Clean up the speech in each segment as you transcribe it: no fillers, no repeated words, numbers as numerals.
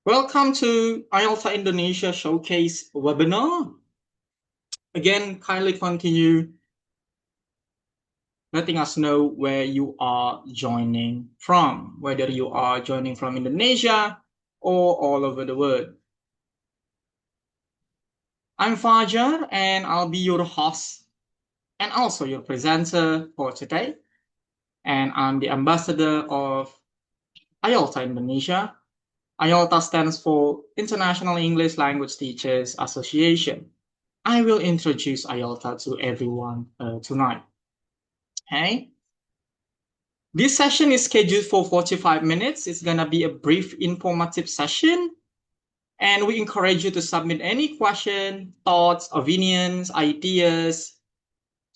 Welcome to IELTA Indonesia Showcase webinar. Again, kindly continue letting us know where you are joining from, whether you are joining from Indonesia or all over the world. I'm Fajar and I'll be your host and also your presenter for today. And I'm the ambassador of IELTA Indonesia. IELTA stands for International English Language Teachers Association. I will introduce IELTA to everyone tonight. Okay. This session is scheduled for 45 minutes. It's going to be a brief informative session. And we encourage you to submit any question, thoughts, opinions, ideas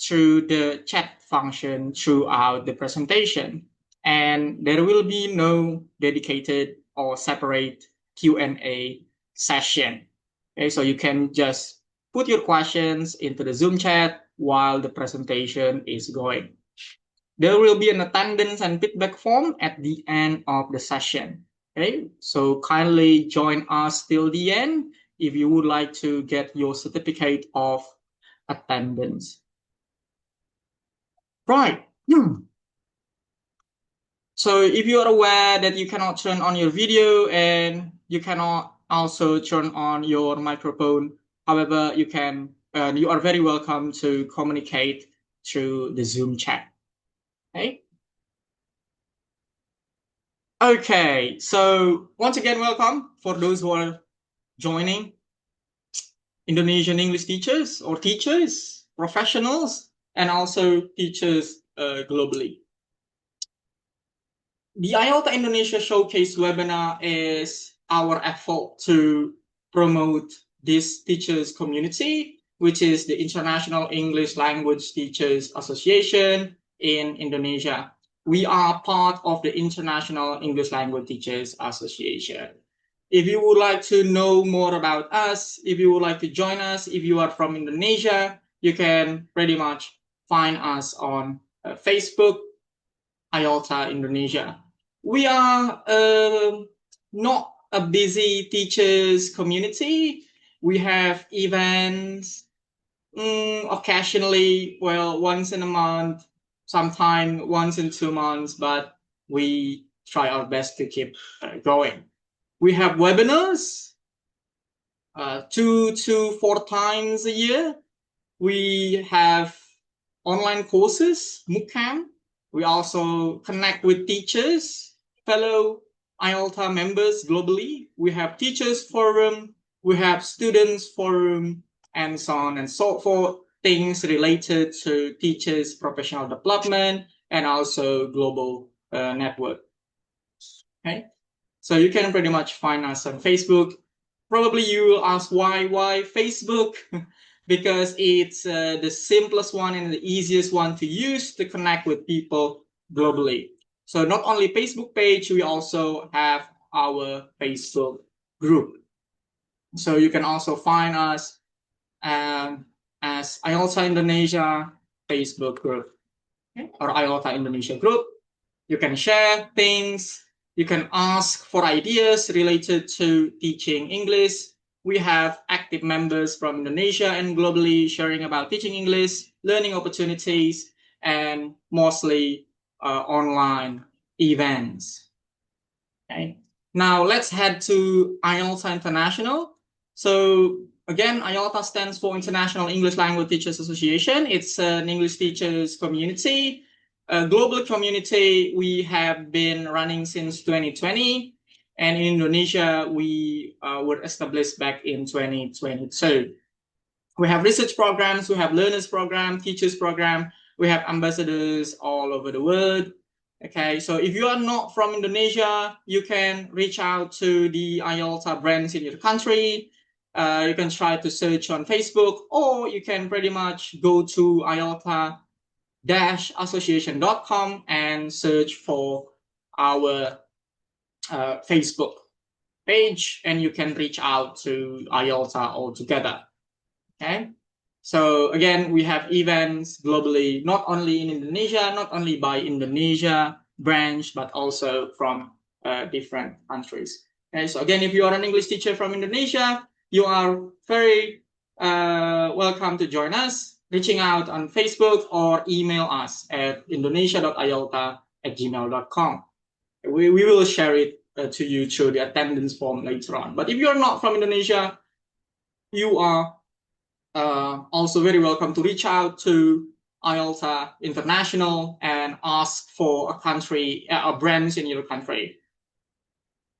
through the chat function throughout the presentation. And there will be no dedicated or separate Q&A session. Okay, so you can just put your questions into the Zoom chat while the presentation is going. There will be an attendance and feedback form at the end of the session. Okay, so kindly join us till the end if you would like to get your certificate of attendance. Right. So if you are aware that you cannot turn on your video and you cannot also turn on your microphone, however, you are very welcome to communicate through the Zoom chat. Okay. Okay, so once again, welcome for those who are joining, Indonesian English teachers or teachers, professionals, and also teachers globally. The IELTA Indonesia Showcase webinar is our effort to promote this teachers community, which is the International English Language Teachers Association in Indonesia. We are part of the International English Language Teachers Association. If you would like to know more about us, if you would like to join us, if you are from Indonesia, you can pretty much find us on Facebook, IELTA Indonesia. We are not a busy teachers community. We have events occasionally, well, once in a month, sometime once in 2 months, but we try our best to keep going. We have webinars 2 to 4 times a year. We have online courses, MOOCamp. We also connect with teachers, fellow IELTA members globally. We have teachers forum, we have students forum, and so on and so forth, things related to teachers' professional development and also global network. Okay, so you can pretty much find us on Facebook. Probably you will ask why Facebook? Because it's the simplest one and the easiest one to use to connect with people globally. So not only Facebook page, we also have our Facebook group. So you can also find us as IELTA Indonesia Facebook group, okay? Or IELTA Indonesia group. You can share things. You can ask for ideas related to teaching English. We have active members from Indonesia and globally sharing about teaching English, learning opportunities, and mostly online events. Okay. Now let's head to IELTA International. So again, IELTA stands for International English Language Teachers Association. It's an English teachers community, a global community. We have been running since 2020. And in Indonesia, we were established back in 2022. We have research programs, we have learners program, teachers program, we have ambassadors all over the world. Okay, so if you are not from Indonesia, you can reach out to the IELTA branch in your country. You can try to search on Facebook, or you can pretty much go to IELTA-association.com and search for our Facebook page, and you can reach out to IELTA altogether. Okay, so again, we have events globally, not only in Indonesia, not only by Indonesia branch, but also from different countries. Okay, so again, if you are an English teacher from Indonesia, you are very welcome to join us, reaching out on Facebook or email us at indonesia.ielta@gmail.com. We will share it to you through the attendance form later on. But if you're not from Indonesia, you are also very welcome to reach out to IELTA International and ask for a country, a branch in your country.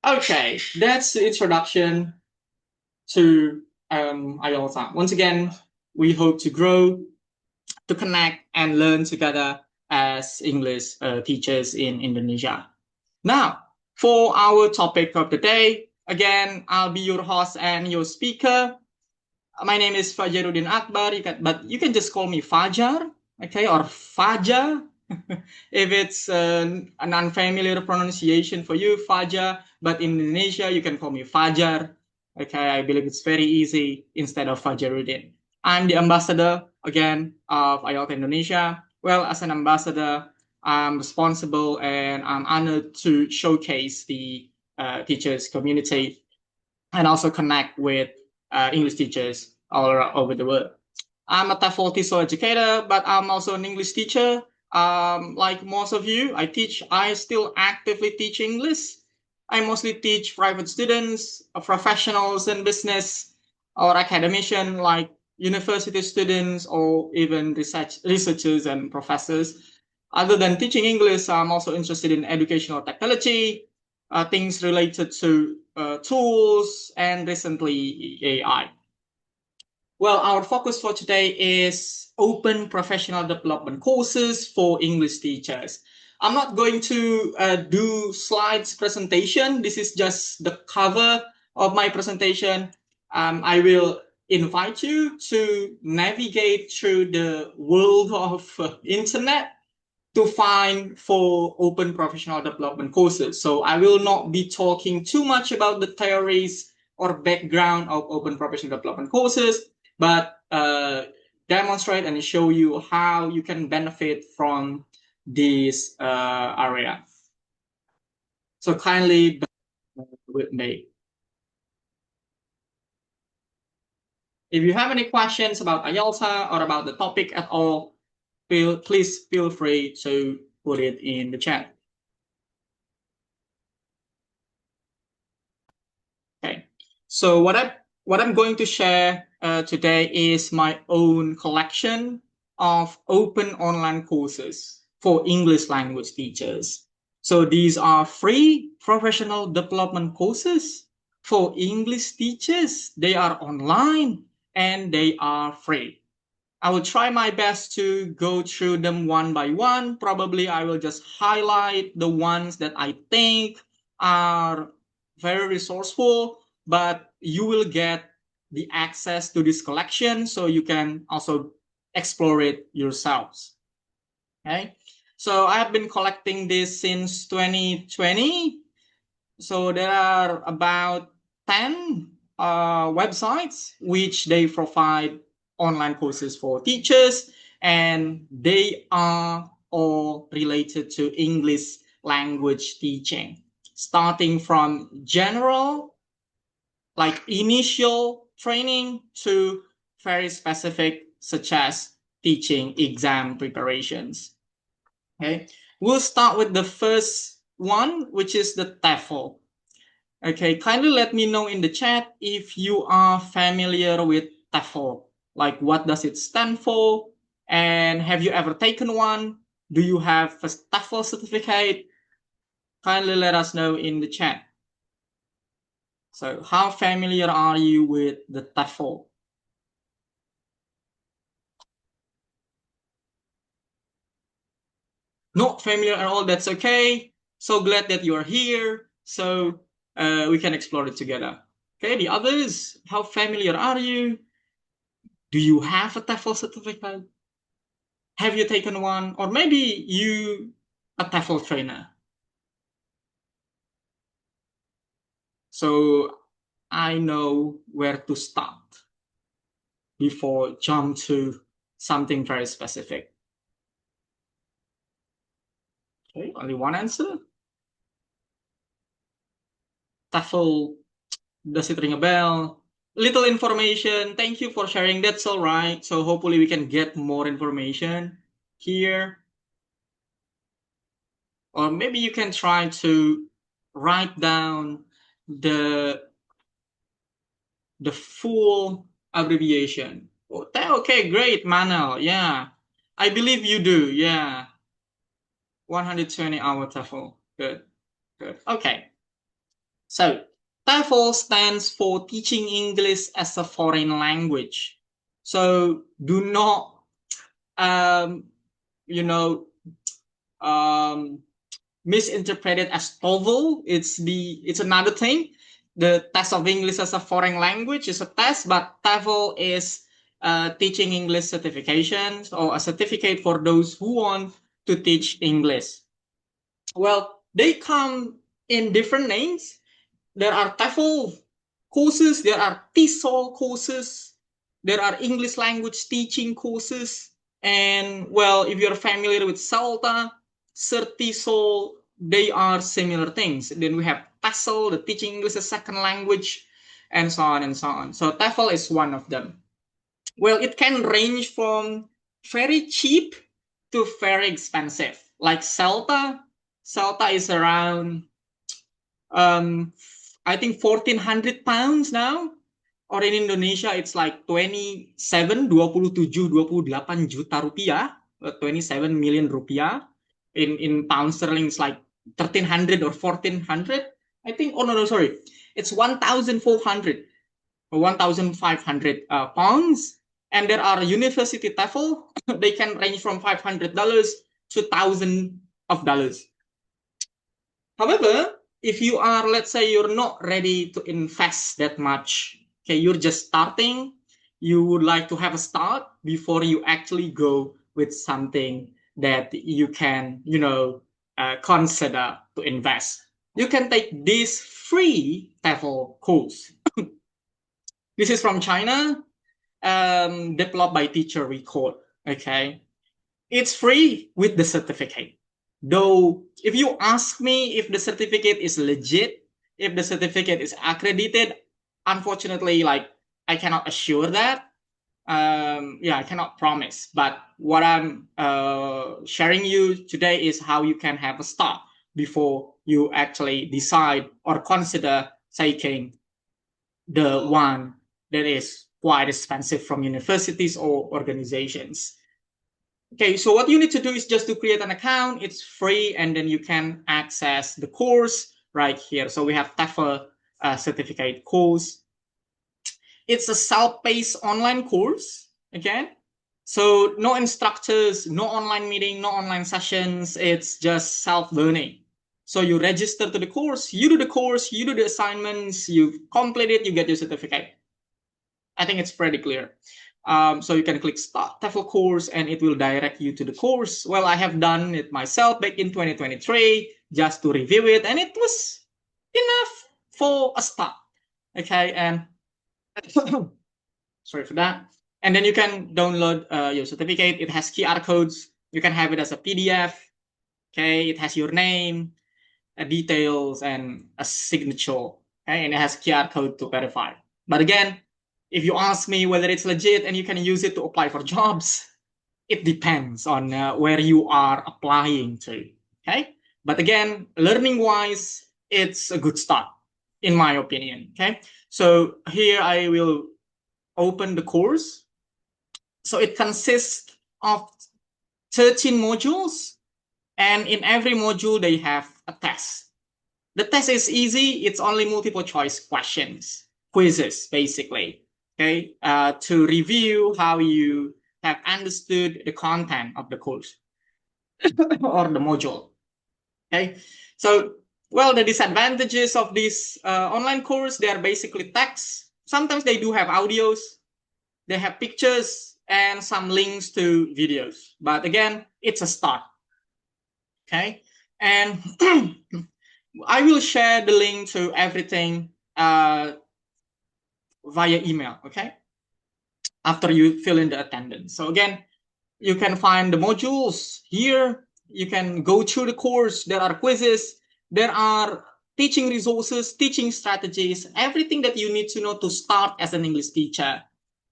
Okay, that's the introduction to IELTA. Once again, we hope to grow, to connect, and learn together as English teachers in Indonesia. Now, for our topic of the day, again, I'll be your host and your speaker. My name is Fajaruddin Akbar, but you can just call me Fajar, okay, or Faja, if it's an unfamiliar pronunciation for you, Fajar. But in Indonesia, you can call me Fajar, okay. I believe it's very easy instead of Fajaruddin. I'm the ambassador again of IELTA Indonesia. Well, as an ambassador, I'm responsible and I'm honored to showcase the teachers community and also connect with English teachers all over the world. I'm a TEFL TESOL educator, but I'm also an English teacher. Like most of you, I still actively teach English. I mostly teach private students, professionals in business, or academicians like university students or even researchers and professors. Other than teaching English, I'm also interested in educational technology, things related to tools, and recently AI. Well, our focus for today is open professional development courses for English teachers. I'm not going to do slides presentation. This is just the cover of my presentation. I will invite you to navigate through the world of internet to find for open professional development courses. So I will not be talking too much about the theories or background of open professional development courses, but demonstrate and show you how you can benefit from this area. So kindly bear with me. If you have any questions about IELTA or about the topic at all, please feel free to put it in the chat. Okay, so what I'm going to share today is my own collection of open online courses for English language teachers. So these are free professional development courses for English teachers. They are online and they are free. I will try my best to go through them one by one. Probably I will just highlight the ones that I think are very resourceful, but you will get the access to this collection so you can also explore it yourselves. Okay, so I have been collecting this since 2020. So there are about 10 websites which they provide online courses for teachers, and they are all related to English language teaching, starting from general, like initial training, to very specific, such as teaching exam preparations. Okay, we'll start with the first one, which is the TEFL. Okay, kindly let me know in the chat if you are familiar with TEFL. Like, what does it stand for? And have you ever taken one? Do you have a TEFL certificate? Kindly let us know in the chat. So, how familiar are you with the TEFL? Not familiar at all, that's okay. So glad that you are here. So we can explore it together. Okay, the others, how familiar are you? Do you have a TEFL certificate? Have you taken one? Or maybe you a TEFL trainer. So I know where to start before jump to something very specific. Okay, only one answer. TOEFL, does it ring a bell? Little information. Thank you for sharing. That's all right. So hopefully we can get more information here. Or maybe you can try to write down the full abbreviation. Okay, great, Manel. Yeah, I believe you do. Yeah, 120-hour TOEFL. Good, good. Okay. So TOEFL stands for Teaching English as a Foreign Language. So do not, you know, misinterpret it as TOEFL. It's another thing. The test of English as a foreign language is a test, but TOEFL is teaching English certifications or a certificate for those who want to teach English. Well, they come in different names. There are TOEFL courses, there are TESOL courses, there are English language teaching courses, and well, if you're familiar with CELTA, CERTISOL, they are similar things. Then we have TESOL, the teaching English as second language, and so on and so on. So TOEFL is one of them. Well, it can range from very cheap to very expensive. Like CELTA is around I think 1,400 pounds now. Or in Indonesia, it's like 27 juta rupiah, 27 million rupiah. In pound sterling, it's like 1,300 or 1,400. I think, oh no, sorry. It's 1,400 or 1,500 pounds. And there are university TOEFL. They can range from $500 to $1,000. However, if you are, let's say, you're not ready to invest that much, okay, you're just starting, you would like to have a start before you actually go with something that you can, consider to invest. You can take this free TOEFL course. This is from China, developed by Teacher Record. Okay, it's free with the certificate. Though, if you ask me if the certificate is legit, if the certificate is accredited, unfortunately, like I cannot assure that. I cannot promise. But what I'm sharing you today is how you can have a start before you actually decide or consider taking the one that is quite expensive from universities or organizations. Okay, so what you need to do is just to create an account. It's free, and then you can access the course right here. So we have TOEFL certificate course. It's a self-paced online course, again. So no instructors, no online meeting, no online sessions. It's just self-learning. So you register to the course, you do the assignments, you complete it, you get your certificate. I think it's pretty clear. So you can click Start TOEFL course and it will direct you to the course. Well, I have done it myself back in 2023 just to review it, and it was enough for a start. Okay, and sorry for that. And then you can download your certificate. It has QR codes. You can have it as a PDF. Okay, it has your name, details, and a signature. Okay, and it has QR code to verify. But again, if you ask me whether it's legit and you can use it to apply for jobs, it depends on where you are applying to. Okay, but again, learning-wise, it's a good start, in my opinion. Okay, so here I will open the course. So it consists of 13 modules, and in every module they have a test. The test is easy. It's only multiple choice questions, quizzes, basically. Okay, to review how you have understood the content of the course or the module. Okay, so well, the disadvantages of this online course, they are basically text. Sometimes they do have audios, they have pictures, and some links to videos. But again, it's a start. Okay, and I will share the link to everything via email, okay? After you fill in the attendance. So again, you can find the modules here. You can go through the course. There are quizzes. There are teaching resources, teaching strategies, everything that you need to know to start as an English teacher.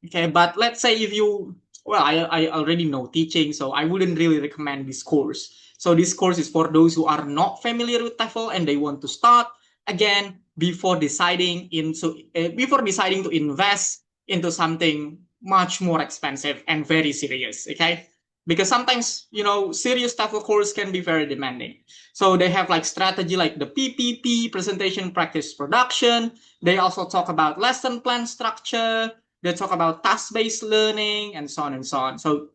Okay, but let's say if you, well, I already know teaching, so I wouldn't really recommend this course. So this course is for those who are not familiar with TEFL and they want to start again before deciding to invest into something much more expensive and very serious. Okay, because sometimes serious TEFL course can be very demanding. So they have like strategy like the PPP, presentation practice production. They also talk about lesson plan structure. They talk about task-based learning and so on and so on. So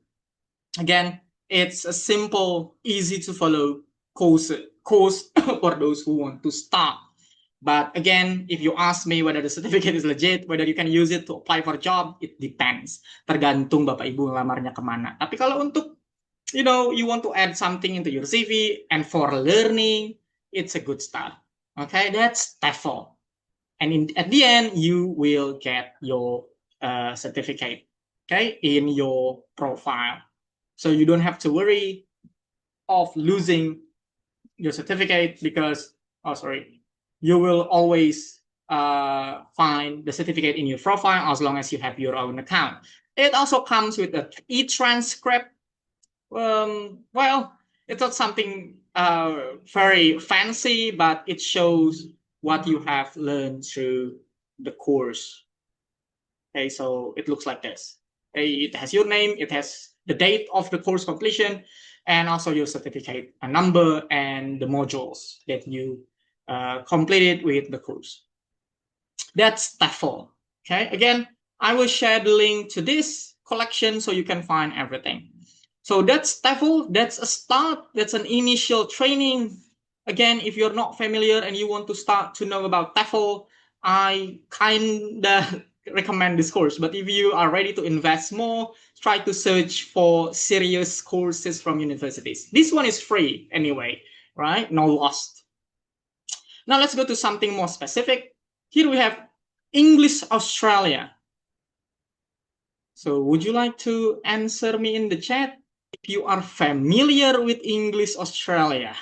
again, it's a simple, easy to follow course for those who want to start. But again, if you ask me whether the certificate is legit, whether you can use it to apply for a job, it depends. Tergantung Bapak Ibu ngelamarnya kemana. Tapi kalau untuk, you want to add something into your CV and for learning, it's a good start. Okay, that's TEFL. And at the end, you will get your certificate, okay, in your profile. So you don't have to worry of losing your certificate because, you will always find the certificate in your profile as long as you have your own account. It also comes with an e-transcript. Well, it's not something very fancy, but it shows what you have learned through the course. Okay, so it looks like this. Okay, it has your name, it has the date of the course completion, and also your certificate, a number, and the modules that you completed with the course. That's TEFL. Okay, again, I will share the link to this collection so you can find everything. So that's TEFL, that's a start, that's an initial training. Again, if you're not familiar and you want to start to know about TEFL, I kinda recommend this course. But if you are ready to invest more, try to search for serious courses from universities. This one is free anyway, right? No loss. Now let's go to something more specific. Here we have English Australia. So would you like to answer me in the chat if you are familiar with English Australia?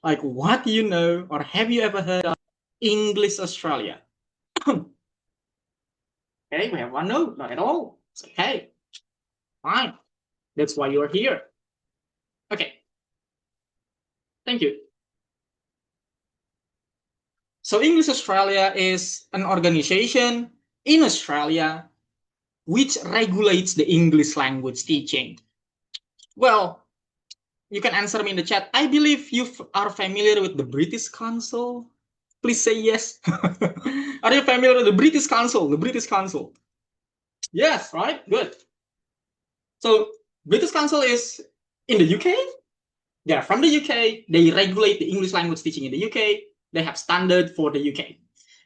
Like what you know, or have you ever heard of English Australia? Okay, we have one no, not at all. It's okay. Fine. That's why you're here. Okay. Thank you. So English Australia is an organization in Australia which regulates the English language teaching. Well, you can answer me in the chat. I believe you are familiar with the British Council. Please say yes. Are you familiar with the British Council? The British Council. Yes, right? Good. So British Council is in the UK. They're from the UK. They regulate the English language teaching in the UK. They have standard for the UK.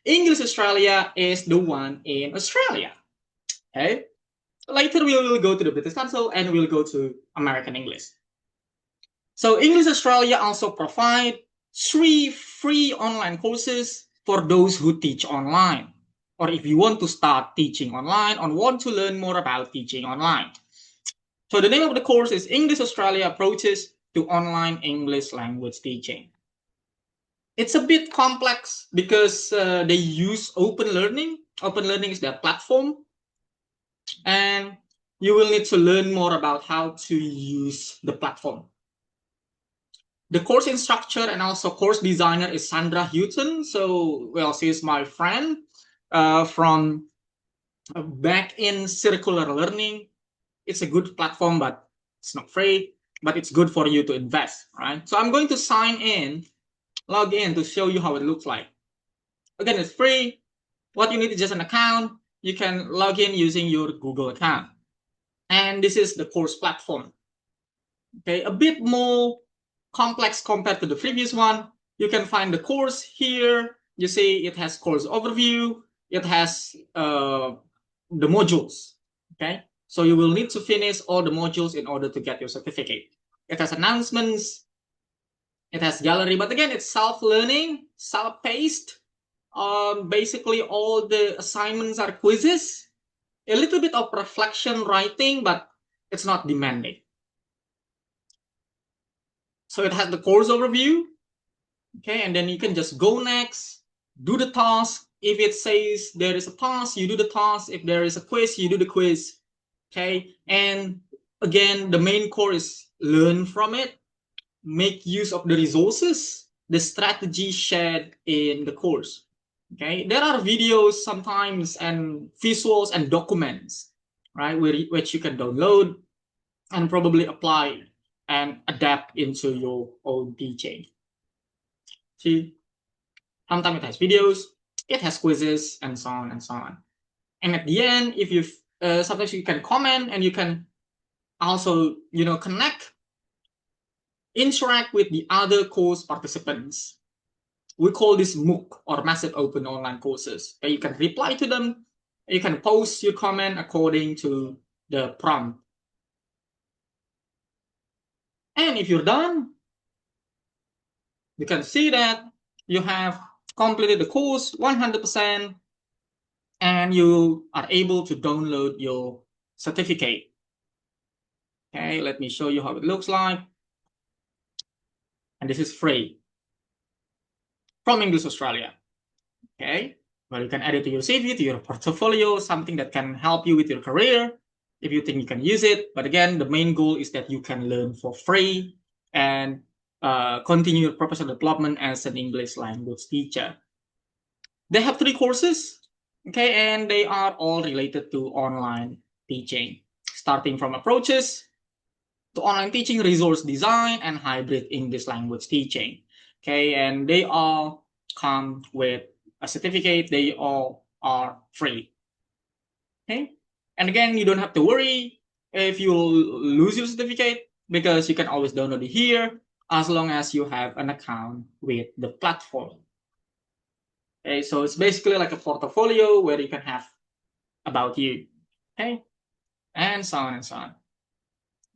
English Australia is the one in Australia. Okay. Later we will go to the British Council and we'll go to American English. So English Australia also provide 3 free online courses for those who teach online, or if you want to start teaching online or want to learn more about teaching online. So the name of the course is English Australia Approaches to Online English Language Teaching. It's a bit complex because they use open learning. Open learning is their platform. And you will need to learn more about how to use the platform. The course instructor and also course designer is Sandra Houghton. So, well, she is my friend from back in circular learning. It's a good platform, but it's not free, but it's good for you to invest, right? So I'm going to log in to show you how it looks like. Again, it's free. What you need is just an account. You can log in using your Google account. And this is the course platform. Okay, a bit more complex compared to the previous one. You can find the course here. You see it has course overview. It has the modules. Okay, so you will need to finish all the modules in order to get your certificate. It has announcements. It has gallery, but again, it's self-learning, self-paced. Basically, all the assignments are quizzes. A little bit of reflection writing, but it's not demanding. So it has the course overview. Okay, and then you can just go next, do the task. If it says there is a task, you do the task. If there is a quiz, you do the quiz. Okay, and again, the main core is learn from it, make use of the resources, the strategy shared in the course. Okay, there are videos sometimes and visuals and documents, right, which you can download and probably apply and adapt into your own teaching. See, sometimes it has videos, it has quizzes, and so on and so on. And at the end, if you sometimes you can comment and you can also connect, interact with the other course participants. We call this MOOC, or massive open online courses. You can reply to them. You can post your comment according to the prompt. And if you're done, you can see that you have completed the course 100%, and you are able to download your certificate. Okay, let me show you how it looks like. And this is free from English Australia. Okay, well, you can add it to your CV, to your portfolio, something that can help you with your career if you think you can use it. But again, the main goal is that you can learn for free and continue your professional development as an English language teacher. They have 3 courses, okay, and they are all related to online teaching, starting from approaches to online teaching, resource design, and hybrid English language teaching. Okay, and they all come with a certificate. They all are free. Okay, and again, you don't have to worry if you lose your certificate, because you can always download it here as long as you have an account with the platform. Okay, so it's basically like a portfolio where you can have about you. Okay, and so on and so on.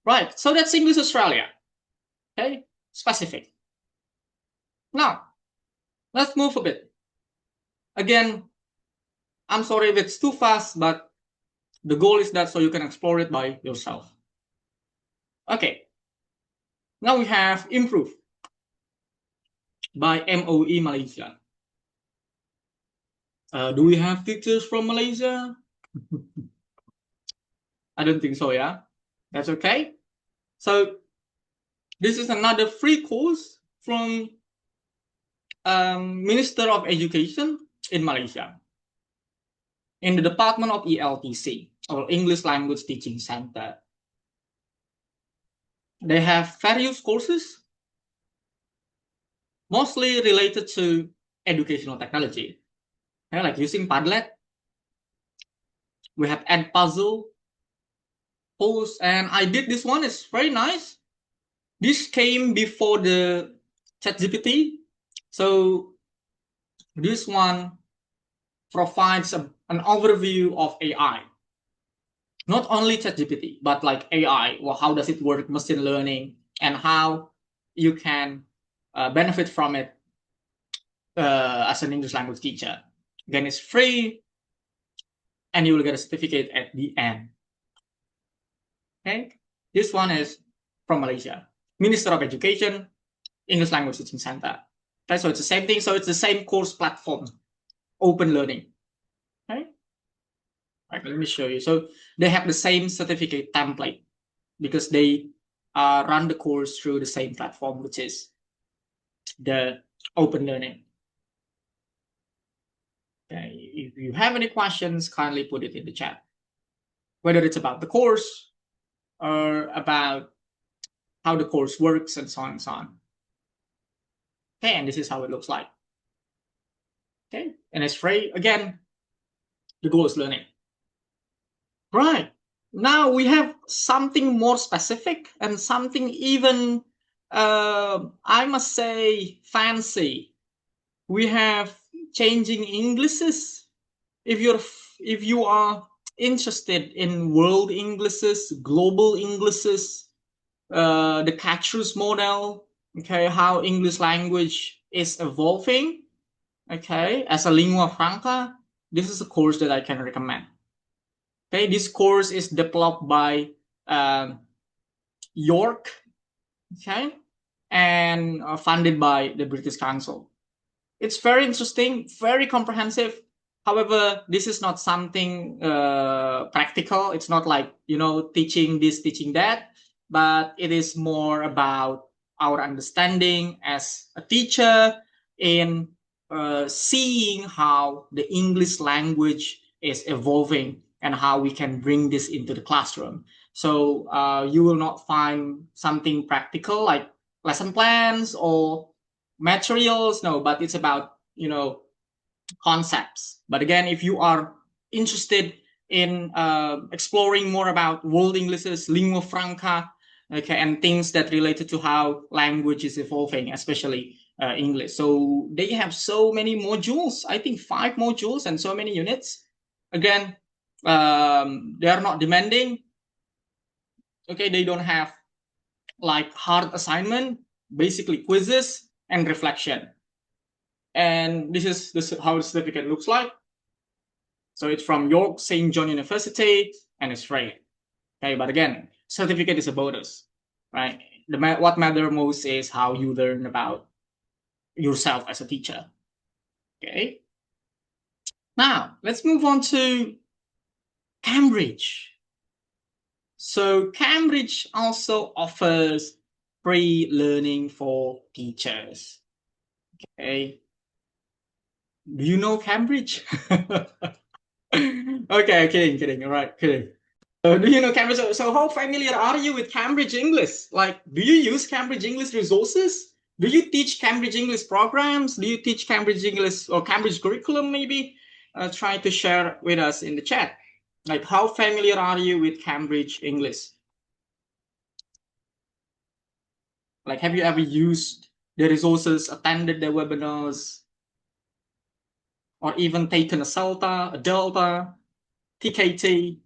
Right, so that's English Australia. Okay, specific. Now, let's move a bit. Again, I'm sorry if it's too fast, but the goal is that so you can explore it by yourself. Okay. Now we have Improve by MOE Malaysia. Do we have teachers from Malaysia? I don't think so, yeah? That's okay. So this is another free course from Minister of Education in Malaysia, in the Department of ELTC, or English Language Teaching Center. They have various courses, mostly related to educational technology, like using Padlet. We have Edpuzzle course, and I did this one. It's very nice. This came before the ChatGPT, so this one provides an overview of AI. Not only ChatGPT, but like AI. Well, how does it work, machine learning, and how you can benefit from it as an English language teacher. Again, it's free, and you will get a certificate at the end. Okay, this one is from Malaysia, Minister of Education, English Language Teaching Center. Okay, so it's the same thing. So it's the same course platform, open learning. Okay, right, let me show you. So they have the same certificate template because they run the course through the same platform, which is the open learning. Okay, if you have any questions, kindly put it in the chat, whether it's about the course or about how the course works and so on and so on. Okay, and this is how it looks like. Okay, and it's free. Again, the goal is learning. Right, now we have something more specific and something even, I must say, fancy. We have changing Englishes. If you are interested in world Englishes, global Englishes, the Catchers model, okay, how English language is evolving, okay, as a lingua franca, this is a course that I can recommend. Okay, this course is developed by York, okay, and funded by the British Council. It's very interesting, very comprehensive. However, this is not something practical. It's not like, teaching this, teaching that, but it is more about our understanding as a teacher in seeing how the English language is evolving and how we can bring this into the classroom. So you will not find something practical like lesson plans or materials, no, but it's about concepts. But again, if you are interested in exploring more about world Englishes, lingua franca, okay, and things that related to how language is evolving, especially English. So they have so many modules, I think 5 modules and so many units. Again, they are not demanding. Okay, they don't have like hard assignment, basically quizzes and reflection. And this is how the certificate looks like. So it's from York St. John University and it's free. Okay, but again, certificate is a bonus, right? What matters most is how you learn about yourself as a teacher. Okay. Now let's move on to Cambridge. So Cambridge also offers free learning for teachers. Okay. Do you know Cambridge? Okay, kidding. All right, kidding. Do you know Cambridge? So how familiar are you with Cambridge English? Like, do you use Cambridge English resources? Do you teach Cambridge English programs? Do you teach Cambridge English or Cambridge curriculum maybe? Try to share with us in the chat. Like, how familiar are you with Cambridge English? Like, have you ever used the resources, attended the webinars, or even taken a CELTA, a Delta, TKT?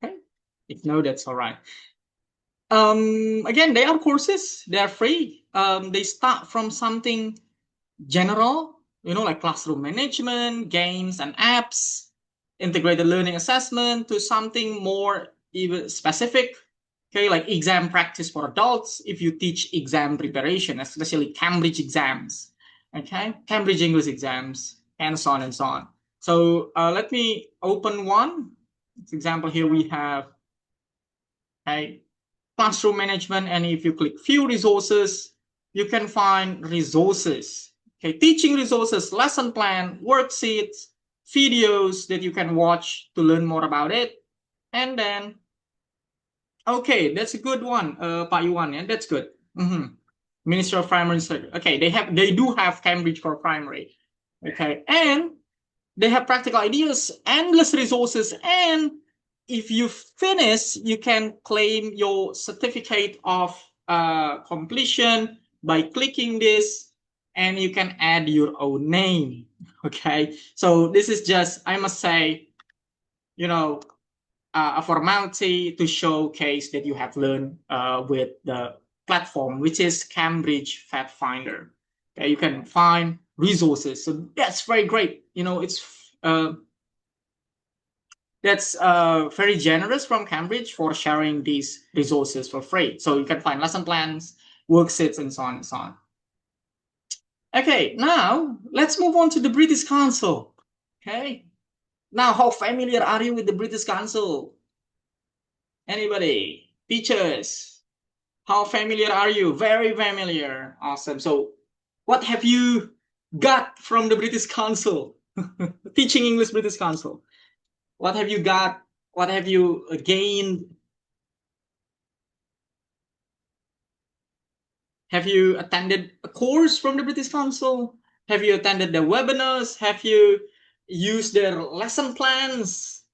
Okay, if no, that's all right. Again, they are courses. They are free. They start from something general, like classroom management, games and apps, integrated learning assessment, to something more even specific. Okay, like exam practice for adults if you teach exam preparation, especially Cambridge exams. Okay, Cambridge English exams, and so on and so on. So let me open one. For example, here we have classroom management, and if you click view resources, you can find resources. Okay, teaching resources, lesson plan, worksheets, videos that you can watch to learn more about it. And then, okay, that's a good one, Pak Yuan, yeah, that's good. Ministry of Primary Research. Okay, they do have Cambridge for primary. Okay, and they have practical ideas, endless resources, and if you finish, you can claim your certificate of completion by clicking this, and you can add your own name. Okay, so this is just, I must say, a formality to showcase that you have learned with the platform, which is Cambridge Fact Finder. Okay, you can find resources, so that's very great. It's that's very generous from Cambridge for sharing these resources for free. So you can find lesson plans, worksheets, and so on and so on. Okay, now let's move on to the British Council. Okay, now how familiar are you with the British Council? Anybody? Teachers? How familiar are you? Very familiar. Awesome. So what have you got from the British Council? Teaching English British Council. What have you got? What have you gained? Have you attended a course from the British Council? Have you attended their webinars? Have you used their lesson plans,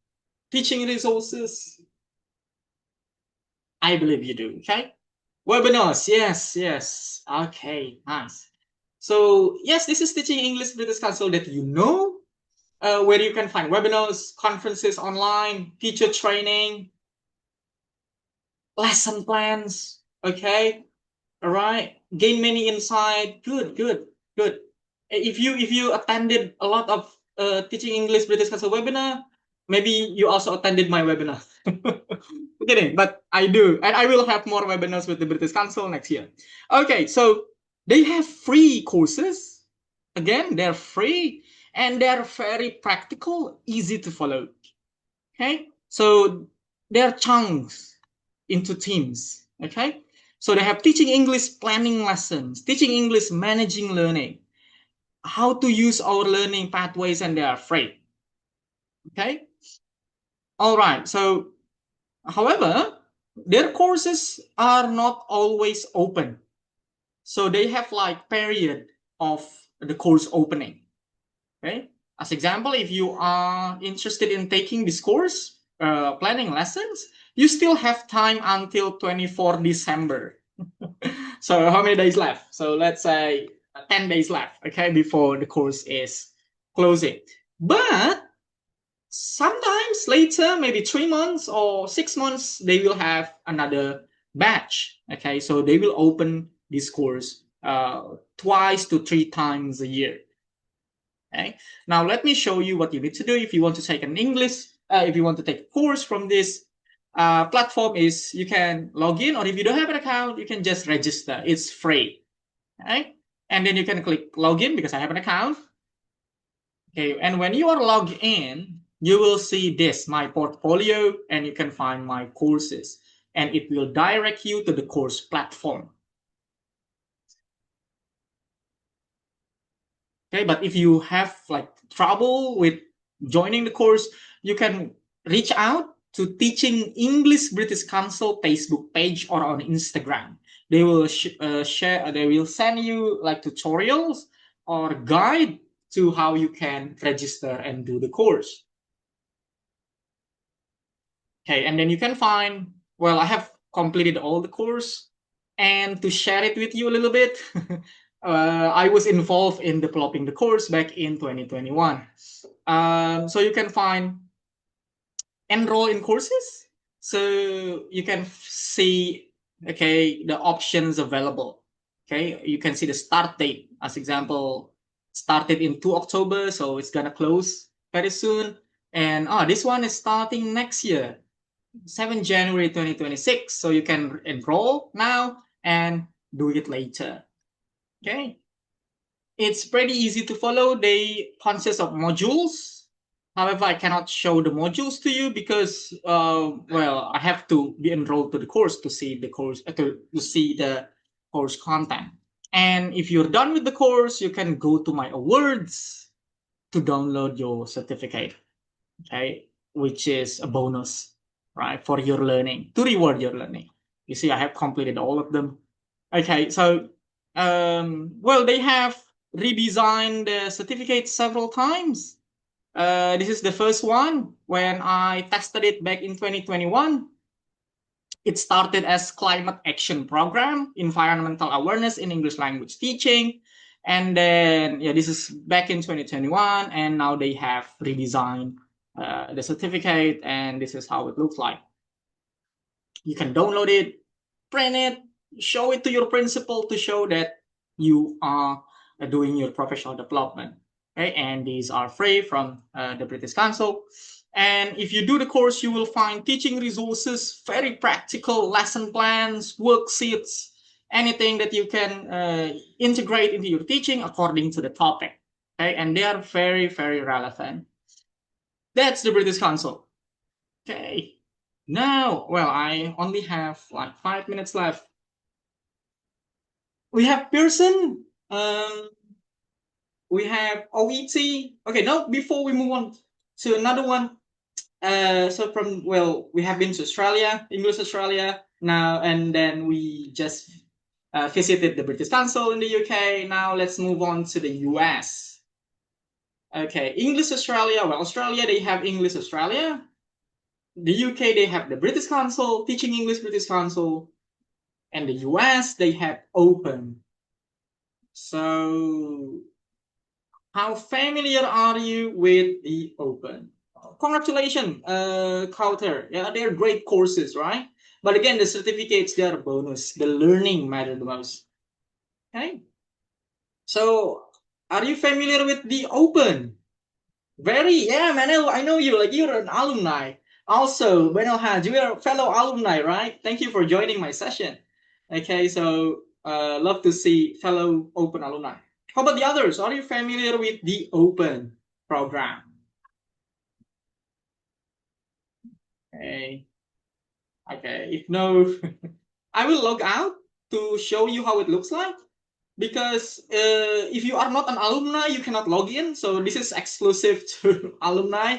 teaching resources? I believe you do, okay? Webinars, yes. Okay, nice. So, yes, this is Teaching English British Council that you know, where you can find webinars, conferences online, teacher training, lesson plans, okay? All right, gain many insight. Good. If you attended a lot of Teaching English British Council webinar, maybe you also attended my webinar. kidding, but I do, and I will have more webinars with the British Council next year. Okay, so they have free courses. Again, they're free and they're very practical, easy to follow. Okay, so they're chunks into teams. Okay, so they have teaching English planning lessons, teaching English managing learning, how to use our learning pathways, and they are free. Okay, all right. So, however, their courses are not always open. So they have like period of the course opening. Okay. As example, if you are interested in taking this course, planning lessons, you still have time until 24 December. So how many days left? So let's say 10 days left, okay, before the course is closing. But sometimes later, maybe 3 months or 6 months, they will have another batch. Okay, so they will open this course twice to 3 times a year. Okay, now let me show you what you need to do if you want to take an English, if you want to take a course from this platform. Is you can log in, or if you don't have an account, you can just register. It's free. Okay, and then you can click login because I have an account. Okay, and when you are logged in, you will see this, my portfolio, and you can find my courses, and it will direct you to the course platform. Okay, but if you have like trouble with joining the course, you can reach out to Teaching English British Council Facebook page or on Instagram. They will share. They will send you like tutorials or guide to how you can register and do the course. Okay, and then you can find, well, I have completed all the course, and to share it with you a little bit, I was involved in developing the course back in 2021. So you can find enroll in courses. So you can see, okay, the options available. Okay, you can see the start date. As example, started in 2 October, so it's gonna close very soon. And this one is starting next year, 7 January 2026. So you can enroll now and do it later. Okay. It's pretty easy to follow. They consist of modules. However, I cannot show the modules to you because, well, I have to be enrolled to the course to see the course, to see the course content. And if you're done with the course, you can go to my awards to download your certificate, okay, which is a bonus, right, for your learning, to reward your learning. You see, I have completed all of them. Okay, so, well, they have redesigned the certificate several times. This is the first one. When I tested it back in 2021, it started as Climate Action Program, Environmental Awareness in English Language Teaching. And then, yeah, this is back in 2021, and now they have redesigned the certificate, and this is how it looks like. You can download it, print it, show it to your principal to show that you are doing your professional development. Okay, and these are free from the British Council. And if you do the course, you will find teaching resources, very practical lesson plans, worksheets, anything that you can integrate into your teaching according to the topic. Okay, and they are very, very relevant. That's the British Council. Okay. Now, well, I only have like 5 minutes left. We have Pearson. We have OET. Okay, now before we move on to another one, so from, well, we have been to Australia, English Australia now, and then we just visited the British Council in the UK. Now let's move on to the US. Okay, English Australia. Well, Australia, they have English Australia. The UK, they have the British Council, Teaching English British Council, and the US, they have Open. So, how familiar are you with the Open? Congratulations, Counter. Yeah, they're great courses, right? But again, the certificates, they are a bonus. The learning matter the most. Okay. So, are you familiar with the Open? Very, yeah, man. I know you. Like, you're an alumni. Also, Benel Haj, we are fellow alumni, right? Thank you for joining my session. Okay, so love to see fellow Open alumni. How about the others? Are you familiar with the Open program? Okay, okay. If no, I will log out to show you how it looks like. Because if you are not an alumni, you cannot log in. So this is exclusive to alumni.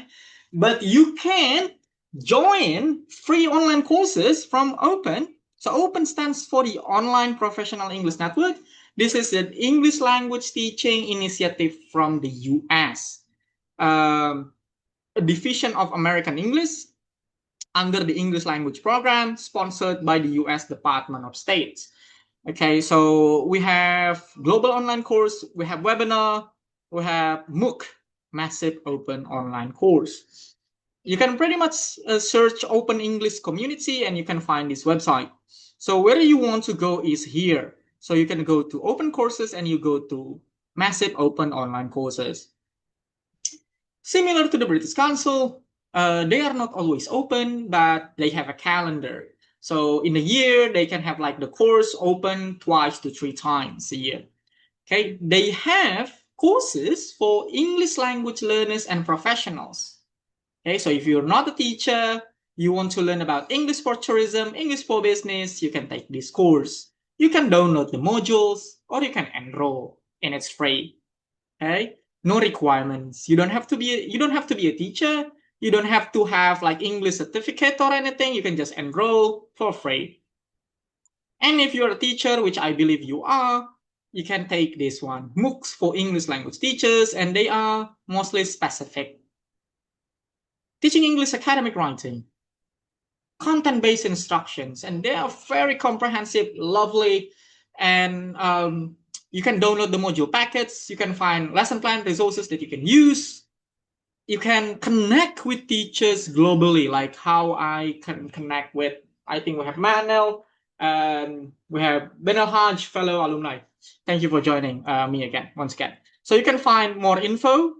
But you can join free online courses from Open. So Open stands for the Online Professional English Network. This is an English language teaching initiative from the US, a division of American English under the English language program sponsored by the US Department of State. Okay, so we have global online course, we have webinar, we have MOOC, massive open online course. You can pretty much search Open English Community and you can find this website. So where you want to go is here. So you can go to open courses and you go to massive open online courses. Similar to the British Council, they are not always open, but they have a calendar. So in a year, they can have like the course open twice to 3 times a year. Okay, they have courses for English language learners and professionals. Okay, so if you're not a teacher, you want to learn about English for tourism, English for business, you can take this course. You can download the modules or you can enroll and it's free. Okay, no requirements. You don't have to be a teacher. You don't have to have like English certificate or anything. You can just enroll for free. And if you're a teacher, which I believe you are, you can take this one, MOOCs for English language teachers, and they are mostly specific. Teaching English academic writing, content-based instructions, and they are very comprehensive, lovely, and you can download the module packets. You can find lesson plan resources that you can use. You can connect with teachers globally, like how I can connect with, I think we have Manel, and we have Benel Haj, fellow alumni. Thank you for joining me again, once again. So you can find more info.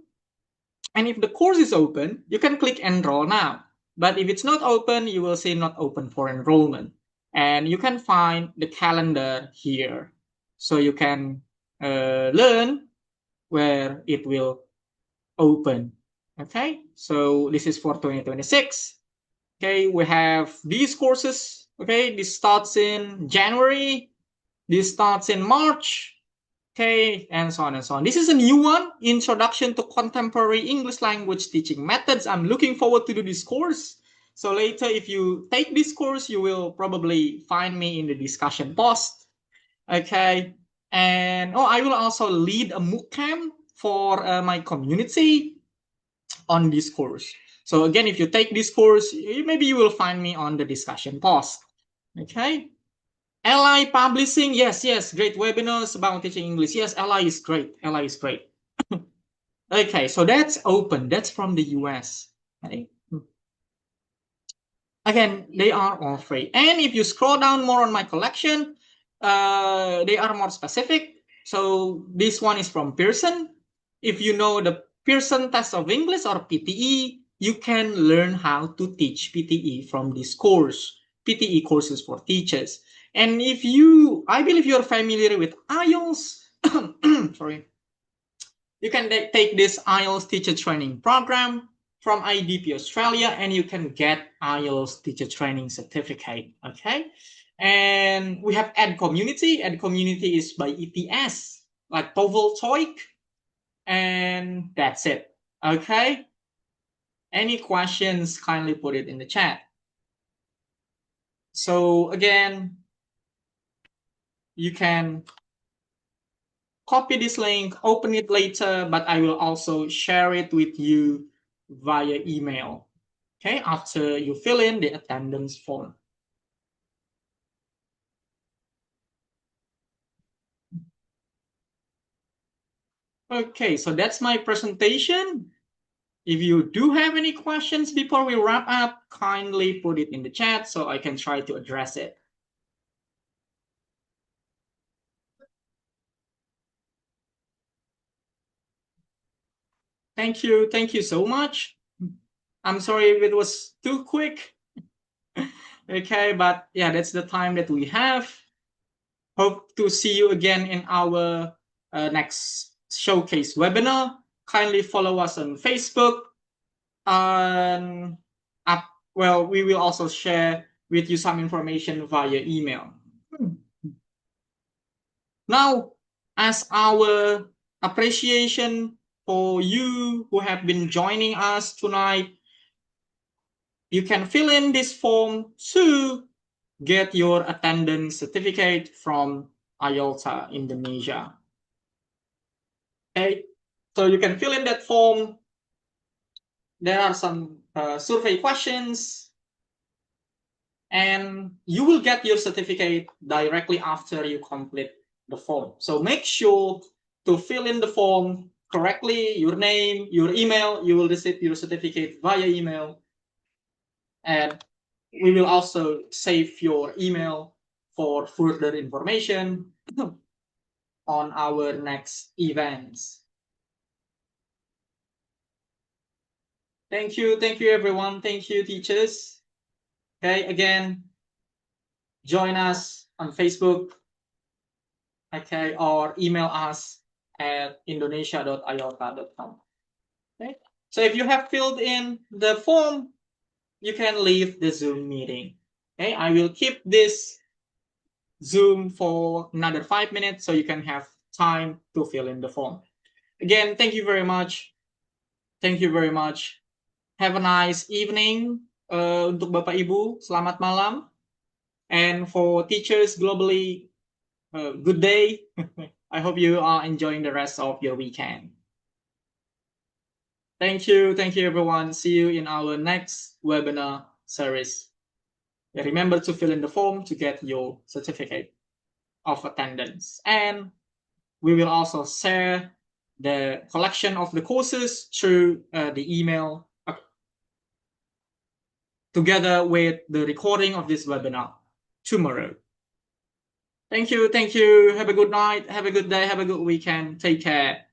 And if the course is open, you can click enroll now. But if it's not open, you will see not open for enrollment. And you can find the calendar here. So you can learn where it will open. Okay, so this is for 2026. Okay, we have these courses. Okay, this starts in January. This starts in March. Okay, and so on and so on. This is a new one, Introduction to Contemporary English Language Teaching Methods. I'm looking forward to do this course. So later, if you take this course, you will probably find me in the discussion post. Okay, and I will also lead a MOOC camp for my community on this course. So again, if you take this course, maybe you will find me on the discussion post. Okay. LI Publishing, yes, great webinars about teaching English. Yes, LI is great. LI is great. Okay, so that's open. That's from the US. Okay. Again, they are all free. And if you scroll down more on my collection, they are more specific. So this one is from Pearson. If you know the Pearson Test of English or PTE, you can learn how to teach PTE from this course. PTE courses for teachers. And if you, I believe you're familiar with IELTS, sorry, you can take this IELTS teacher training program from IDP Australia and you can get IELTS teacher training certificate, okay? And we have Ed Community. Ed Community is by ETS, like TOEFL, TOEIC, and that's it, okay? Any questions, kindly put it in the chat. So again, you can copy this link, open it later, but I will also share it with you via email, okay, after you fill in the attendance form. Okay, so that's my presentation. If you do have any questions before we wrap up, kindly put it in the chat so I can try to address it. Thank you so much. I'm sorry if it was too quick. Okay, but yeah, that's the time that we have. Hope to see you again in our next showcase webinar. Kindly follow us on Facebook. And well, we will also share with you some information via email. Now, as our appreciation for you who have been joining us tonight, you can fill in this form to get your attendance certificate from IELTA Indonesia. Okay, so you can fill in that form. There are some survey questions, and you will get your certificate directly after you complete the form. So make sure to fill in the form correctly, your name, your email. You will receive your certificate via email, and we will also save your email for further information on our next events. Thank you everyone. Thank you, teachers. Okay, again, join us on Facebook, okay, or email us at indonesia.ielta.com. Okay, so if you have filled in the form, you can leave the Zoom meeting. Okay, I will keep this Zoom for another 5 minutes so you can have time to fill in the form. Again, thank you very much. Thank you very much. Have a nice evening untuk Bapak Ibu. Selamat malam. And for teachers globally, good day. I hope you are enjoying the rest of your weekend. Thank you everyone. See you in our next webinar series. Remember to fill in the form to get your certificate of attendance. And we will also share the collection of the courses through the email together with the recording of this webinar tomorrow. Thank you. Have a good night. Have a good day. Have a good weekend. Take care.